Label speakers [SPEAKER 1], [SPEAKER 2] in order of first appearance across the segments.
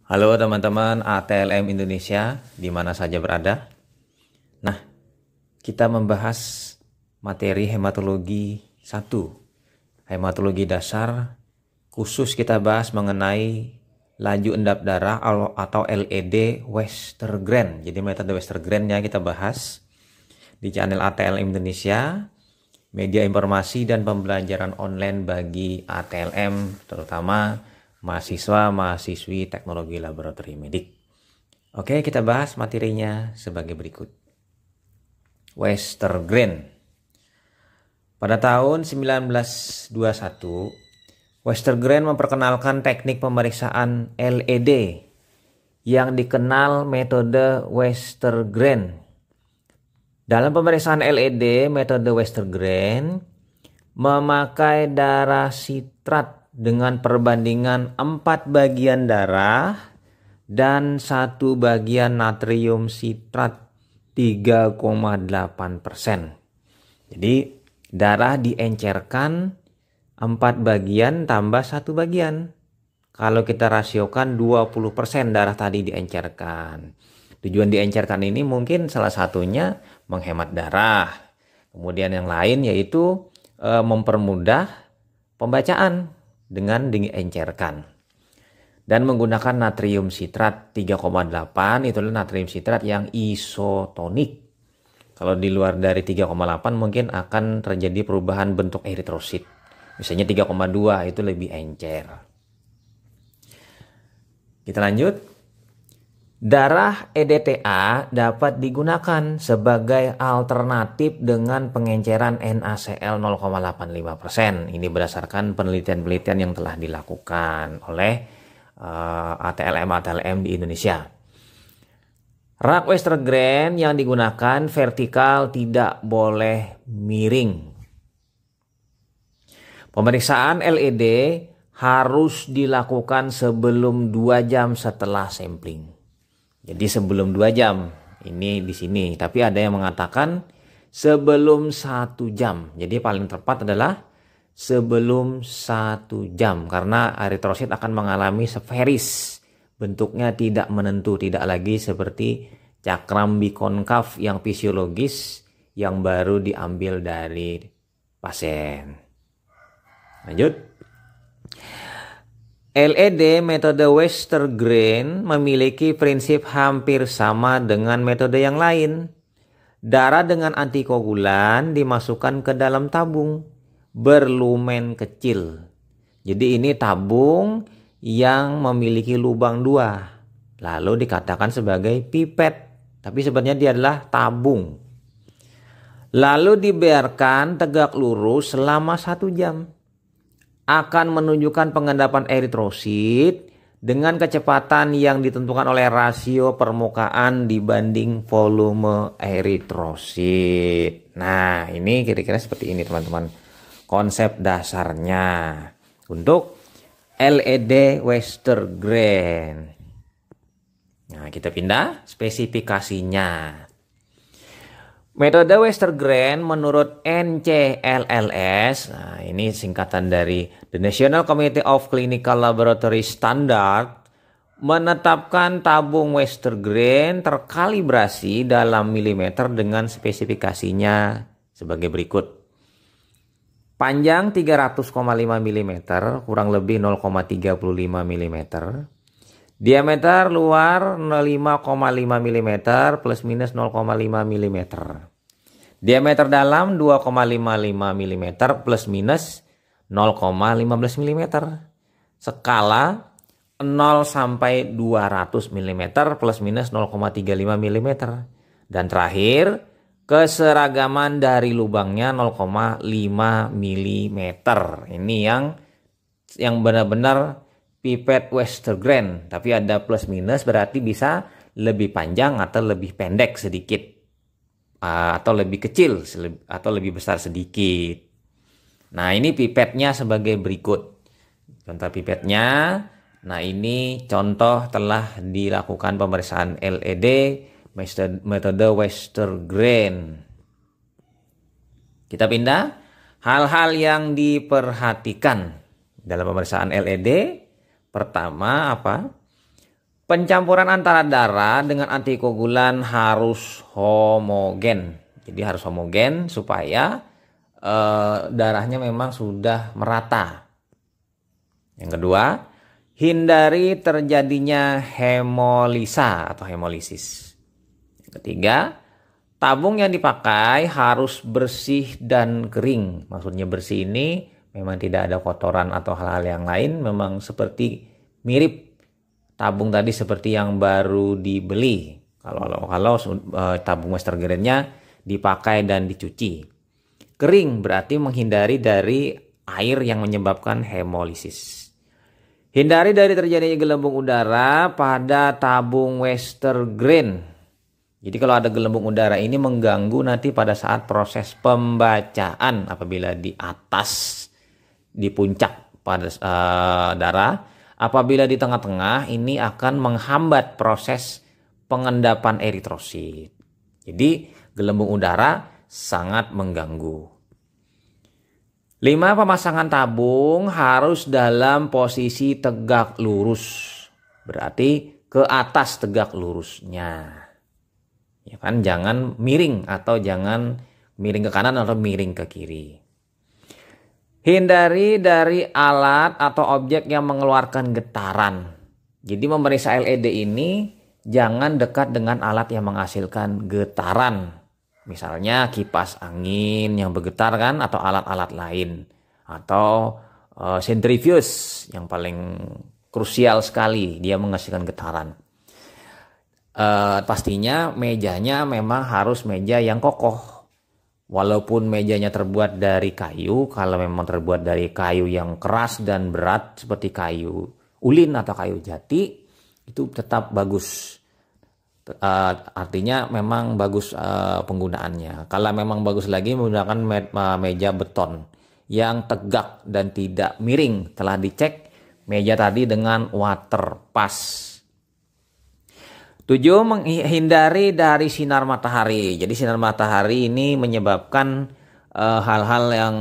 [SPEAKER 1] Halo teman-teman ATLM Indonesia, di mana saja berada. Nah, kita membahas materi hematologi 1, hematologi dasar. Khusus kita bahas mengenai laju endap darah atau LED Westergren. Jadi metode Westergren-nya kita bahas di channel ATLM Indonesia, media informasi dan pembelajaran online bagi ATLM, terutama mahasiswa-mahasiswi teknologi laboratori medik. Oke, kita bahas materinya sebagai berikut. Westergren. Pada tahun 1921, Westergren memperkenalkan teknik pemeriksaan LED yang dikenal metode Westergren. Dalam pemeriksaan LED, metode Westergren memakai darah sitrat dengan perbandingan 4 bagian darah dan 1 bagian natrium sitrat 3,8%. Jadi darah diencerkan 4 bagian tambah 1 bagian. Kalau kita rasiokan 20% darah tadi diencerkan. Tujuan diencerkan ini mungkin salah satunya menghemat darah. Kemudian yang lain yaitu mempermudah pembacaan dengan diencerkan. Dan menggunakan natrium sitrat 3,8, itulah natrium sitrat yang isotonik. Kalau di luar dari 3,8 mungkin akan terjadi perubahan bentuk eritrosit. Misalnya 3,2 itu lebih encer. Kita lanjut. Darah EDTA dapat digunakan sebagai alternatif dengan pengenceran NaCl 0,85%. Ini berdasarkan penelitian-penelitian yang telah dilakukan oleh ATLM di Indonesia. Rak Westergren yang digunakan vertikal, tidak boleh miring. Pemeriksaan LED harus dilakukan sebelum 2 jam setelah sampling. Jadi sebelum 2 jam, ini di sini. Tapi ada yang mengatakan sebelum 1 jam. Jadi paling tepat adalah sebelum 1 jam. Karena eritrosit akan mengalami sferis. Bentuknya tidak menentu, tidak lagi seperti cakram bikonkav yang fisiologis yang baru diambil dari pasien. Lanjut. LED metode Westergren memiliki prinsip hampir sama dengan metode yang lain. Darah dengan antikoagulan dimasukkan ke dalam tabung berlumen kecil. Jadi ini tabung yang memiliki lubang 2. Lalu dikatakan sebagai pipet. Tapi sebenarnya dia adalah tabung. Lalu dibiarkan tegak lurus selama 1 jam. Akan menunjukkan pengendapan eritrosit dengan kecepatan yang ditentukan oleh rasio permukaan dibanding volume eritrosit. Nah, ini kira-kira seperti ini teman-teman. Konsep dasarnya untuk LED Westergren. Nah, kita pindah spesifikasinya. Metode Westergren menurut NCLLS, nah ini singkatan dari The National Committee of Clinical Laboratory Standard, menetapkan tabung Westergren terkalibrasi dalam milimeter dengan spesifikasinya sebagai berikut. Panjang 300,5 mm, kurang lebih 0,35 mm. Diameter luar 5,5 mm plus minus 0,5 mm. Diameter dalam 2,55 mm plus minus 0,15 mm. Skala 0 sampai 200 mm plus minus 0,35 mm. Dan terakhir, keseragaman dari lubangnya 0,5 mm. Ini yang benar-benar pipet Westergren, tapi ada plus minus, berarti bisa lebih panjang atau lebih pendek sedikit, atau lebih kecil atau lebih besar sedikit. Nah, ini pipetnya sebagai berikut. Contoh pipetnya. Nah, ini contoh telah dilakukan pemeriksaan LED metode Westergren. Kita pindah. Hal-hal yang diperhatikan dalam pemeriksaan LED. Pertama apa? Pencampuran antara darah dengan antikoagulan harus homogen. Jadi harus homogen supaya darahnya memang sudah merata. Yang kedua, hindari terjadinya hemolisa atau hemolisis. Yang ketiga, tabung yang dipakai harus bersih dan kering. Maksudnya bersih ini memang tidak ada kotoran atau hal-hal yang lain. Memang seperti mirip tabung tadi seperti yang baru dibeli. Kalau tabung Western Grain-nya dipakai dan dicuci. Kering berarti menghindari dari air yang menyebabkan hemolisis. Hindari dari terjadinya gelembung udara pada tabung Western Grain. Jadi kalau ada gelembung udara ini mengganggu nanti pada saat proses pembacaan apabila di atas, di puncak pada darah. Apabila di tengah-tengah ini akan menghambat proses pengendapan eritrosit. Jadi gelembung udara sangat mengganggu. 5. Pemasangan tabung harus dalam posisi tegak lurus. Berarti ke atas tegak lurusnya. Ya kan, jangan miring atau jangan miring ke kanan atau miring ke kiri. Hindari dari alat atau objek yang mengeluarkan getaran. Jadi memeriksa LED ini jangan dekat dengan alat yang menghasilkan getaran. Misalnya kipas angin yang bergetar kan, atau alat-alat lain. Atau sentrifuge yang paling krusial sekali, dia menghasilkan getaran. Pastinya mejanya memang harus meja yang kokoh. Walaupun mejanya terbuat dari kayu, kalau memang terbuat dari kayu yang keras dan berat seperti kayu ulin atau kayu jati, itu tetap bagus. Artinya memang bagus penggunaannya. Kalau memang bagus lagi menggunakan meja beton yang tegak dan tidak miring. Telah dicek meja tadi dengan water pass. 7. Menghindari dari sinar matahari. Jadi sinar matahari ini menyebabkan hal-hal yang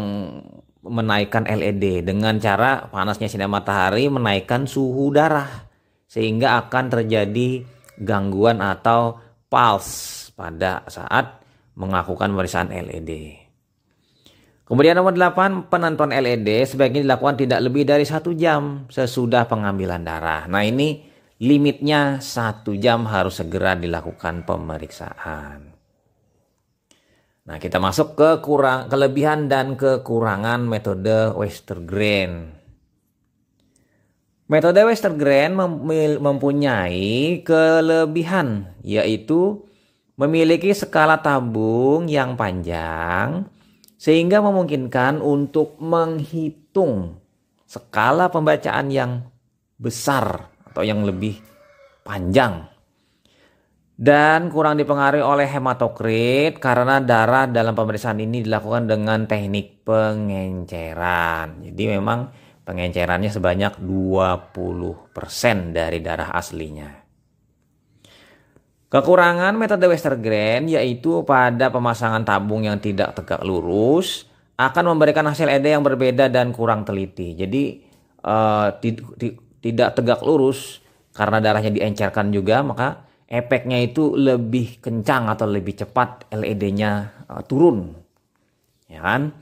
[SPEAKER 1] menaikkan LED. Dengan cara panasnya sinar matahari menaikkan suhu darah. Sehingga akan terjadi gangguan atau pulse pada saat melakukan pemeriksaan LED. Kemudian nomor 8, penentuan LED sebaiknya dilakukan tidak lebih dari 1 jam sesudah pengambilan darah. Nah ini limitnya 1 jam harus segera dilakukan pemeriksaan. Nah kita masuk ke kelebihan dan kekurangan metode Western Grain. Metode Western Grain mempunyai kelebihan, yaitu memiliki skala tabung yang panjang sehingga memungkinkan untuk menghitung skala pembacaan yang besar atau yang lebih panjang, dan kurang dipengaruhi oleh hematokrit karena darah dalam pemeriksaan ini dilakukan dengan teknik pengenceran. Jadi memang pengencerannya sebanyak 20% dari darah aslinya. Kekurangan metode Western Grain yaitu pada pemasangan tabung yang tidak tegak lurus akan memberikan hasil LED yang berbeda dan kurang teliti. Jadi tidak tegak lurus karena darahnya diencerkan juga, maka efeknya itu lebih kencang atau lebih cepat LED-nya turun. Ya kan?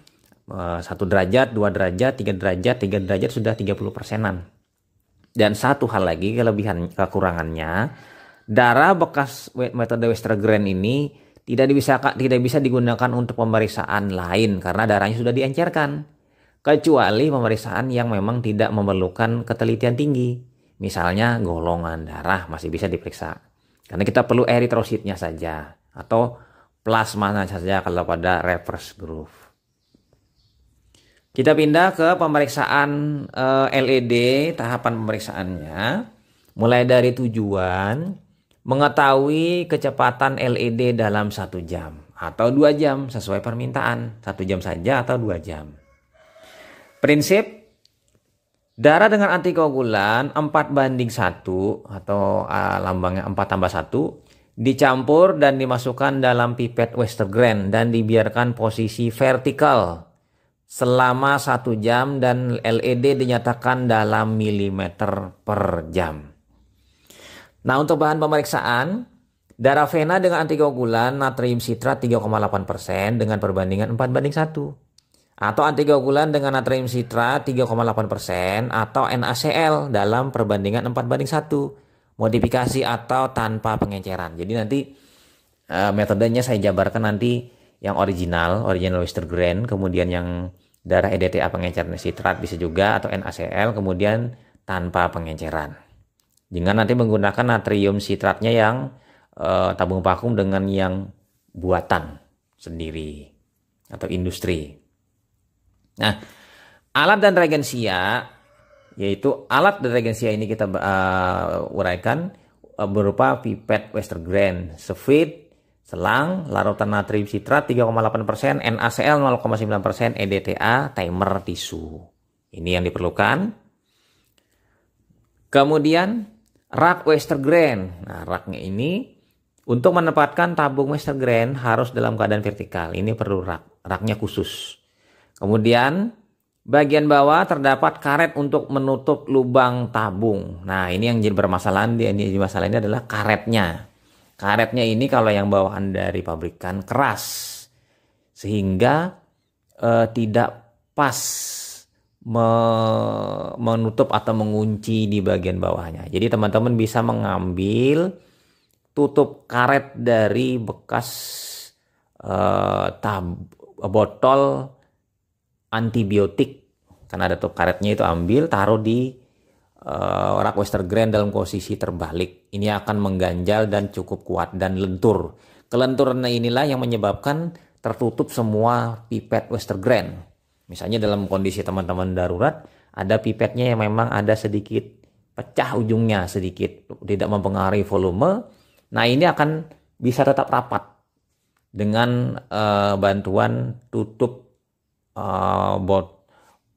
[SPEAKER 1] 1 derajat, 2 derajat, 3 derajat, 3 derajat sudah 30%-an. Dan satu hal lagi kekurangannya, darah bekas metode Western Grain ini tidak bisa digunakan untuk pemeriksaan lain karena darahnya sudah diencerkan. Kecuali pemeriksaan yang memang tidak memerlukan ketelitian tinggi. Misalnya golongan darah masih bisa diperiksa. Karena kita perlu eritrositnya saja. Atau plasmanya saja kalau pada reverse groove. Kita pindah ke pemeriksaan LED, tahapan pemeriksaannya. Mulai dari tujuan, mengetahui kecepatan LED dalam 1 jam. Atau 2 jam sesuai permintaan. 1 jam saja atau 2 jam. Prinsip, darah dengan antikoagulan 4:1 atau lambangnya 4+1 dicampur dan dimasukkan dalam pipet Western Grain dan dibiarkan posisi vertikal selama 1 jam dan LED dinyatakan dalam milimeter per jam. Nah, untuk bahan pemeriksaan, darah vena dengan antikoagulan natrium sitrat 3,8% dengan perbandingan 4:1. Atau antikoagulan dengan natrium sitrat 3,8% atau NaCl dalam perbandingan 4:1. Modifikasi atau tanpa pengenceran. Jadi nanti metodenya saya jabarkan nanti yang original Westergren, kemudian yang darah EDTA pengenceran sitrat bisa juga, atau NaCl, kemudian tanpa pengenceran. Dengan nanti menggunakan natrium sitratnya yang tabung vakum dengan yang buatan sendiri atau industri. Nah, alat dan reagensia, yaitu alat dan reagensia ini kita uraikan berupa pipet Westergren, sefit, selang, larutan natrium sitrat 3,8%, NaCl 0,9%, EDTA, timer, tisu. Ini yang diperlukan. Kemudian rak Westergren. Nah, raknya ini untuk menempatkan tabung Westergren harus dalam keadaan vertikal. Ini perlu raknya khusus. Kemudian bagian bawah terdapat karet untuk menutup lubang tabung. Nah, ini yang jadi permasalahan masalah ini adalah karetnya. Karetnya ini kalau yang bawaan dari pabrikan keras sehingga tidak pas menutup atau mengunci di bagian bawahnya. Jadi teman-teman bisa mengambil tutup karet dari bekas botol antibiotik, karena ada tutup karetnya, itu ambil, taruh di rak Westergren dalam posisi terbalik. Ini akan mengganjal dan cukup kuat dan lentur. Kelenturan inilah yang menyebabkan tertutup semua pipet Westergren. Misalnya dalam kondisi teman-teman darurat, ada pipetnya yang memang ada sedikit pecah ujungnya sedikit, tidak mempengaruhi volume. Nah, ini akan bisa tetap rapat dengan bantuan tutup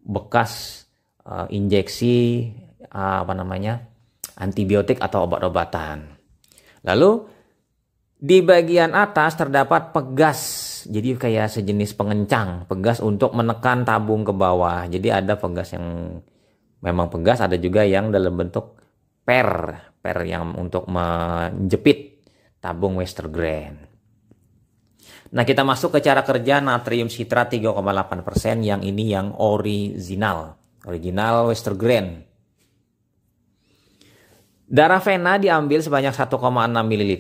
[SPEAKER 1] bekas injeksi antibiotik atau obat-obatan. Lalu di bagian atas terdapat pegas, jadi kayak sejenis pengencang, pegas untuk menekan tabung ke bawah. Jadi ada pegas yang memang pegas, ada juga yang dalam bentuk per yang untuk menjepit tabung Westergren. Nah, kita masuk ke cara kerja natrium sitrat 3,8%, yang ini yang original Westergren. Darah vena diambil sebanyak 1,6 ml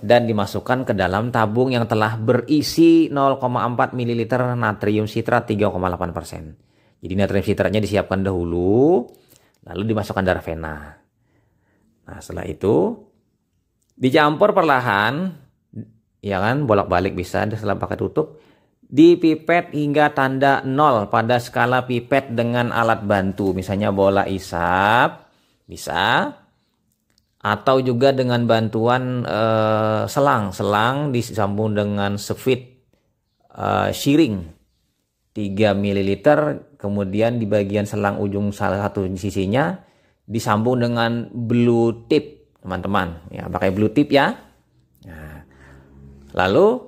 [SPEAKER 1] dan dimasukkan ke dalam tabung yang telah berisi 0,4 ml natrium sitrat 3,8%. Jadi natrium sitratnya disiapkan dahulu, lalu dimasukkan darah vena. Nah, setelah itu dicampur perlahan, ya kan, bolak-balik bisa setelah pakai tutup. Dipipet hingga tanda 0 pada skala pipet dengan alat bantu, misalnya bola isap bisa, atau juga dengan bantuan selang disambung dengan sefit shearing 3 ml, kemudian di bagian selang ujung salah satu sisinya disambung dengan blue tip, teman-teman. Ya, pakai blue tip ya. Nah, lalu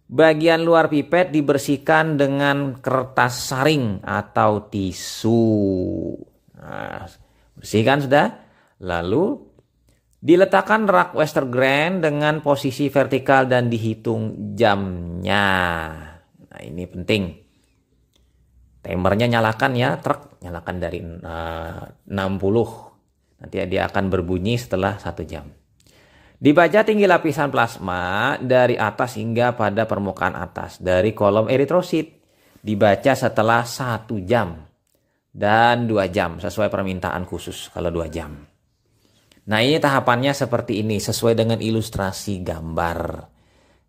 [SPEAKER 1] bagian luar pipet dibersihkan dengan kertas saring atau tisu. Nah, bersihkan sudah. Lalu diletakkan rak Westergren dengan posisi vertikal dan dihitung jamnya. Nah, ini penting. Timernya nyalakan ya, nyalakan dari 60. Nanti dia akan berbunyi setelah 1 jam. Dibaca tinggi lapisan plasma dari atas hingga pada permukaan atas dari kolom eritrosit. Dibaca setelah 1 jam dan 2 jam sesuai permintaan khusus kalau 2 jam. Nah, ini tahapannya seperti ini sesuai dengan ilustrasi gambar.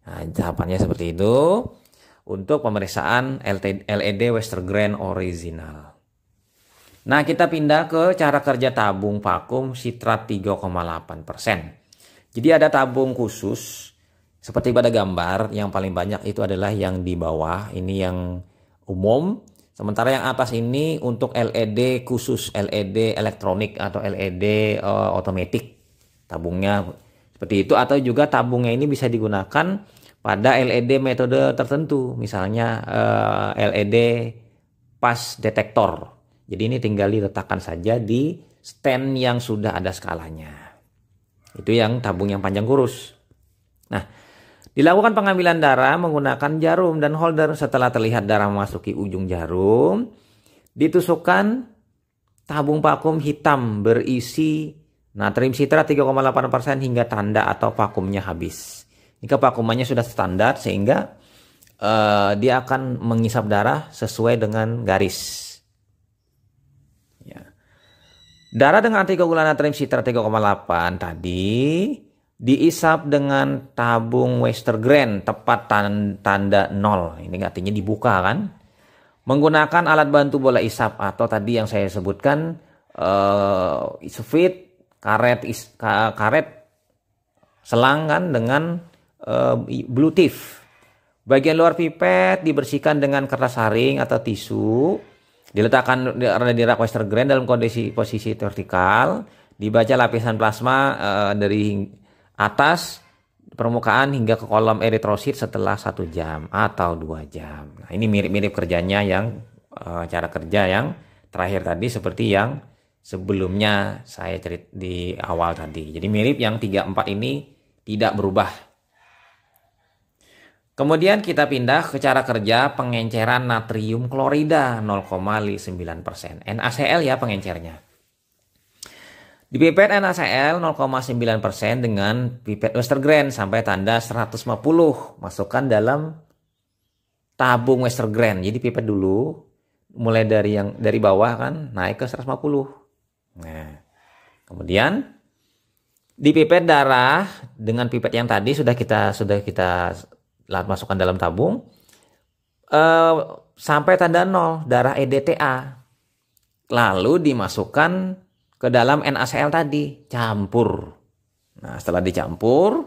[SPEAKER 1] Nah, tahapannya seperti itu untuk pemeriksaan LED Westergren original. Nah, kita pindah ke cara kerja tabung vakum sitrat 3,8%. Jadi ada tabung khusus seperti pada gambar, yang paling banyak itu adalah yang di bawah, ini yang umum. Sementara yang atas ini untuk LED khusus, LED elektronik atau LED otomatis tabungnya seperti itu. Atau juga tabungnya ini bisa digunakan pada LED metode tertentu, misalnya LED pas detektor. Jadi ini tinggal diletakkan saja di stand yang sudah ada skalanya. Itu yang tabung yang panjang kurus. Nah, dilakukan pengambilan darah menggunakan jarum dan holder. Setelah terlihat darah memasuki ujung jarum, ditusukkan tabung vakum hitam berisi natrium sitrat 3,8% hingga tanda atau vakumnya habis. Jika vakumannya sudah standar sehingga dia akan mengisap darah sesuai dengan garis. Ya. Darah dengan antikoagulan natrium sitrat 3,8 tadi diisap dengan tabung Westergren tepat tanda 0. Ini artinya dibuka kan. Menggunakan alat bantu bola isap atau tadi yang saya sebutkan isofit, karet selang kan dengan blue tip. Bagian luar pipet dibersihkan dengan kertas saring atau tisu. Diletakkan di rak Westergren dalam kondisi posisi vertikal. Dibaca lapisan plasma dari atas permukaan hingga ke kolom eritrosit setelah 1 jam atau 2 jam. Nah, ini mirip-mirip kerjanya yang cara kerja yang terakhir tadi seperti yang sebelumnya saya cerita di awal tadi. Jadi mirip, yang 3-4 ini tidak berubah. Kemudian kita pindah ke cara kerja pengenceran natrium klorida 0,9%. NaCl ya pengencernya. Dipipet NaCl 0,9% dengan pipet Westergren sampai tanda 150. Masukkan dalam tabung Westergren. Jadi pipet dulu, mulai dari bawah kan naik ke 150. Nah, kemudian dipipet darah dengan pipet yang tadi sudah kita masukkan dalam tabung sampai tanda 0 darah EDTA. Lalu dimasukkan ke dalam NaCl tadi, campur. Nah, setelah dicampur,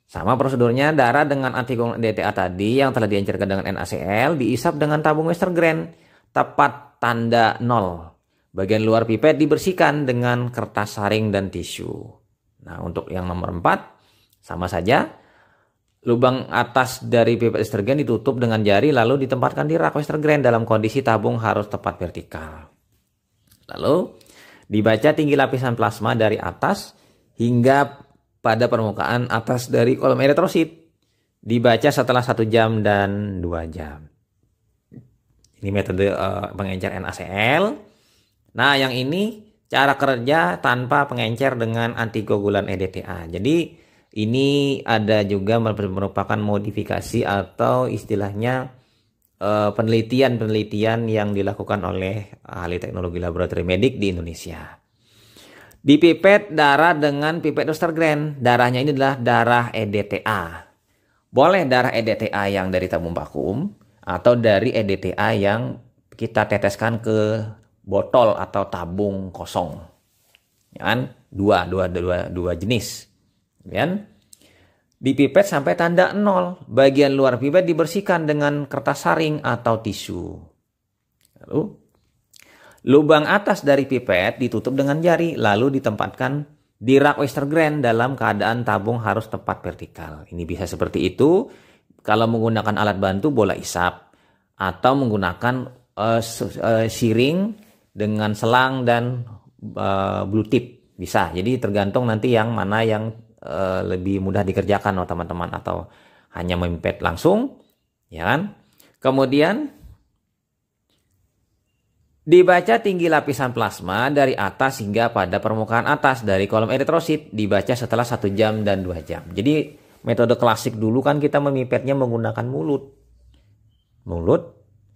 [SPEAKER 1] sama prosedurnya, darah dengan antikoagulan EDTA tadi yang telah diencerkan dengan NaCl diisap dengan tabung Westergren tepat tanda 0. Bagian luar pipet dibersihkan dengan kertas saring dan tisu. Nah, untuk yang nomor 4 sama saja. Lubang atas dari pipet Westergren ditutup dengan jari lalu ditempatkan di rak Westergren dalam kondisi tabung harus tepat vertikal. Lalu dibaca tinggi lapisan plasma dari atas hingga pada permukaan atas dari kolom eritrosit. Dibaca setelah 1 jam dan 2 jam. Ini metode pengencer NaCl. Nah, yang ini cara kerja tanpa pengencer dengan antikoagulan EDTA. Jadi ini ada juga merupakan modifikasi atau istilahnya penelitian yang dilakukan oleh ahli teknologi laboratorium medik di Indonesia. Dipipet darah dengan pipet Westergren. Darahnya ini adalah darah EDTA. Boleh darah EDTA yang dari tabung vakum atau dari EDTA yang kita teteskan ke botol atau tabung kosong. Ya kan? Dua jenis. Kemudian dipipet sampai tanda 0. Bagian luar pipet dibersihkan dengan kertas saring atau tisu. Lalu lubang atas dari pipet ditutup dengan jari lalu ditempatkan di rak Westergren dalam keadaan tabung harus tepat vertikal. Ini bisa seperti itu kalau menggunakan alat bantu bola isap atau menggunakan siring dengan selang dan blue tip bisa. Jadi tergantung nanti yang mana yang lebih mudah dikerjakan oleh teman-teman, atau hanya memipet langsung, ya kan? Kemudian dibaca tinggi lapisan plasma dari atas hingga pada permukaan atas dari kolom eritrosit. Dibaca setelah 1 jam dan 2 jam. Jadi metode klasik dulu kan kita memipetnya menggunakan mulut.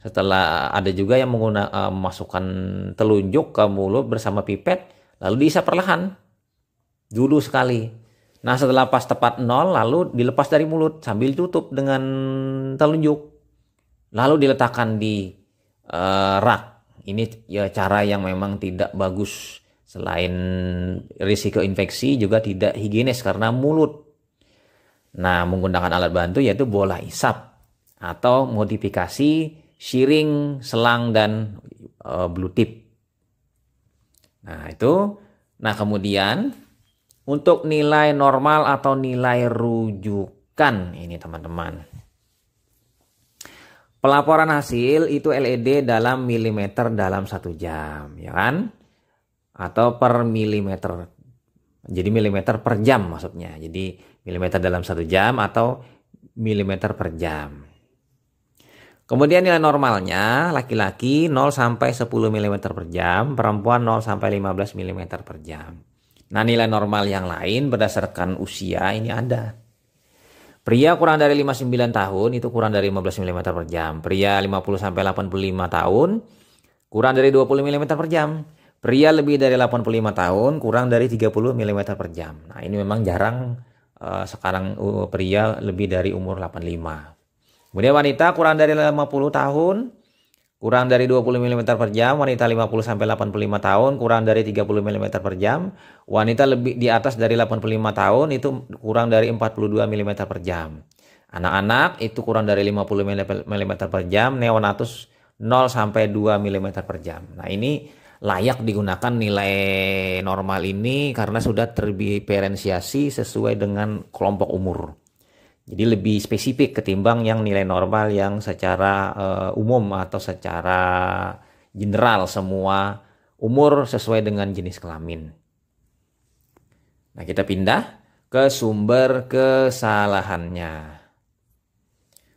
[SPEAKER 1] Setelah ada juga yang memasukkan telunjuk ke mulut bersama pipet lalu diisap perlahan dulu sekali. Nah, setelah pas tepat 0 lalu dilepas dari mulut sambil tutup dengan telunjuk. Lalu diletakkan di rak. Ini ya cara yang memang tidak bagus. Selain risiko infeksi juga tidak higienis karena mulut. Nah, menggunakan alat bantu yaitu bola isap atau modifikasi siring, selang, dan blue tip. Nah, itu. Nah, kemudian untuk nilai normal atau nilai rujukan ini teman-teman. Pelaporan hasil itu LED dalam milimeter dalam 1 jam, ya kan? Atau per milimeter. Jadi milimeter per jam maksudnya. Jadi milimeter dalam 1 jam atau milimeter per jam. Kemudian nilai normalnya laki-laki 0 sampai 10 mm per jam, perempuan 0 sampai 15 mm per jam. Nah, nilai normal yang lain berdasarkan usia ini ada. Pria kurang dari 59 tahun itu kurang dari 15 mm per jam. Pria 50 sampai 85 tahun kurang dari 20 mm per jam. Pria lebih dari 85 tahun kurang dari 30 mm per jam. Nah, ini memang jarang sekarang pria lebih dari umur 85. Kemudian wanita kurang dari 50 tahun kurang dari 20 mm per jam. Wanita 50 sampai 85 tahun kurang dari 30 mm per jam. Wanita lebih di atas dari 85 tahun itu kurang dari 42 mm per jam. Anak-anak itu kurang dari 50 mm per jam. Neonatus 0 sampai 2 mm per jam. Nah, ini layak digunakan nilai normal ini karena sudah terdiferensiasi sesuai dengan kelompok umur. Jadi lebih spesifik ketimbang yang nilai normal yang secara umum atau secara general semua umur sesuai dengan jenis kelamin. Nah, kita pindah ke sumber kesalahannya.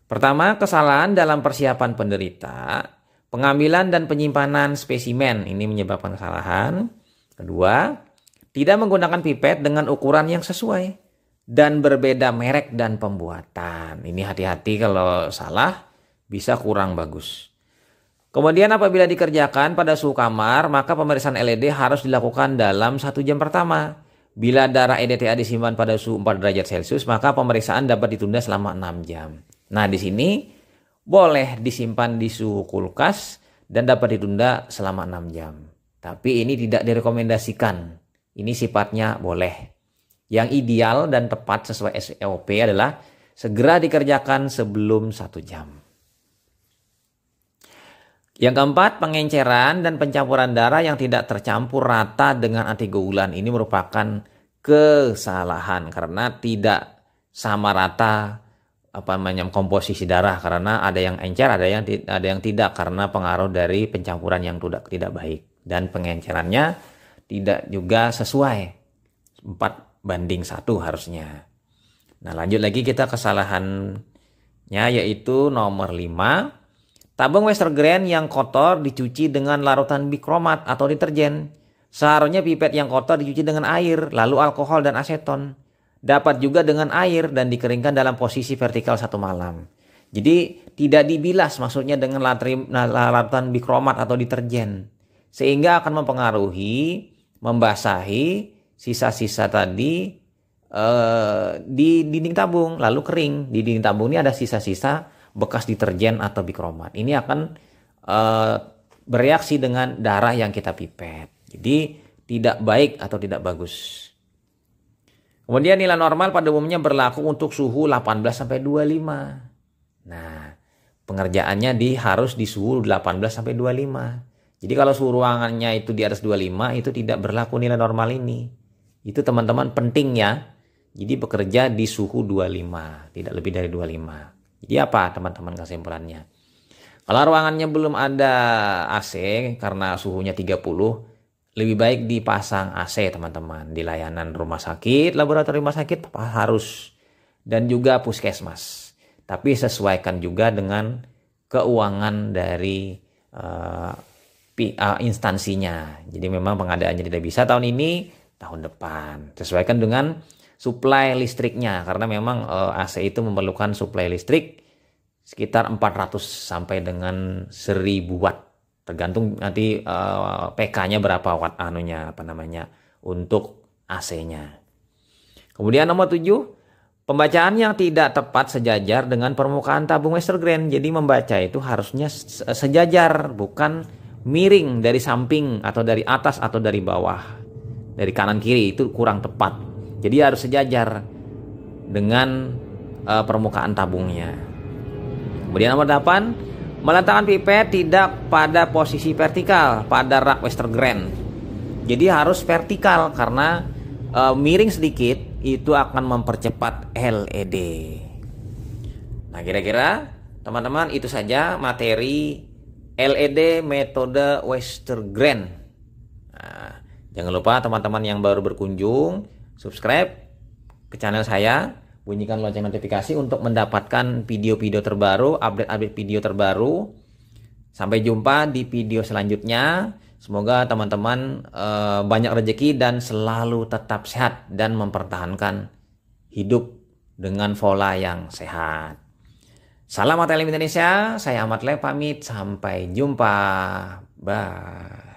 [SPEAKER 1] Pertama, kesalahan dalam persiapan penderita, pengambilan dan penyimpanan spesimen ini menyebabkan kesalahan. Kedua, tidak menggunakan pipet dengan ukuran yang sesuai dan berbeda merek dan pembuatan. Ini hati-hati kalau salah bisa kurang bagus. Kemudian apabila dikerjakan pada suhu kamar, maka pemeriksaan LED harus dilakukan dalam 1 jam pertama. Bila darah EDTA disimpan pada suhu 4 derajat Celcius, maka pemeriksaan dapat ditunda selama 6 jam. Nah, di sini boleh disimpan di suhu kulkas dan dapat ditunda selama 6 jam. Tapi ini tidak direkomendasikan. Ini sifatnya boleh. Yang ideal dan tepat sesuai SOP adalah segera dikerjakan sebelum 1 jam. Yang keempat, pengenceran dan pencampuran darah yang tidak tercampur rata dengan antikoagulan. Ini merupakan kesalahan karena tidak sama rata komposisi darah, karena ada yang encer, ada yang tidak karena pengaruh dari pencampuran yang tidak baik, dan pengencerannya tidak juga sesuai 4:1 harusnya. Nah, lanjut lagi kita kesalahannya yaitu nomor 5. Tabung Westergren yang kotor dicuci dengan larutan bikromat atau deterjen. Seharusnya pipet yang kotor dicuci dengan air, lalu alkohol dan aseton. Dapat juga dengan air dan dikeringkan dalam posisi vertikal 1 malam. Jadi tidak dibilas maksudnya dengan larutan bikromat atau deterjen. Sehingga akan mempengaruhi, membasahi sisa-sisa tadi di dinding tabung, lalu kering. Di dinding tabung ini ada sisa-sisa bekas deterjen atau bikromat. Ini akan bereaksi dengan darah yang kita pipet. Jadi tidak baik atau tidak bagus. Kemudian nilai normal pada umumnya berlaku untuk suhu 18-25. Nah, pengerjaannya harus di suhu 18-25. Jadi kalau suhu ruangannya itu di atas 25 itu tidak berlaku nilai normal ini. Itu teman-teman penting ya. Jadi bekerja di suhu 25, tidak lebih dari 25. Jadi apa teman-teman kesimpulannya? Kalau ruangannya belum ada AC karena suhunya 30, lebih baik dipasang AC teman-teman. Di layanan rumah sakit, laboratorium rumah sakit harus, dan juga puskesmas. Tapi sesuaikan juga dengan keuangan dari instansinya. Jadi memang pengadaannya tidak bisa tahun ini, tahun depan. Sesuaikan dengan suplai listriknya, karena memang AC itu memerlukan suplai listrik sekitar 400 sampai dengan 1000 watt. Tergantung nanti PK-nya berapa watt untuk AC-nya. Kemudian nomor 7, pembacaan yang tidak tepat sejajar dengan permukaan tabung Westergren. Jadi membaca itu harusnya sejajar, bukan miring dari samping atau dari atas atau dari bawah. Dari kanan kiri itu kurang tepat. Jadi harus sejajar dengan permukaan tabungnya. Kemudian nomor 8, meletakkan pipet tidak pada posisi vertikal pada rak Westergren. Jadi harus vertikal karena miring sedikit itu akan mempercepat LED. Nah, kira-kira teman-teman itu saja materi LED metode Westergren. Nah, jangan lupa teman-teman yang baru berkunjung subscribe ke channel saya, bunyikan lonceng notifikasi untuk mendapatkan video-video terbaru, update-update video terbaru. Sampai jumpa di video selanjutnya. Semoga teman-teman banyak rezeki dan selalu tetap sehat dan mempertahankan hidup dengan pola yang sehat. Salam ATLM Indonesia, saya Ahmad Le pamit, sampai jumpa. Bye.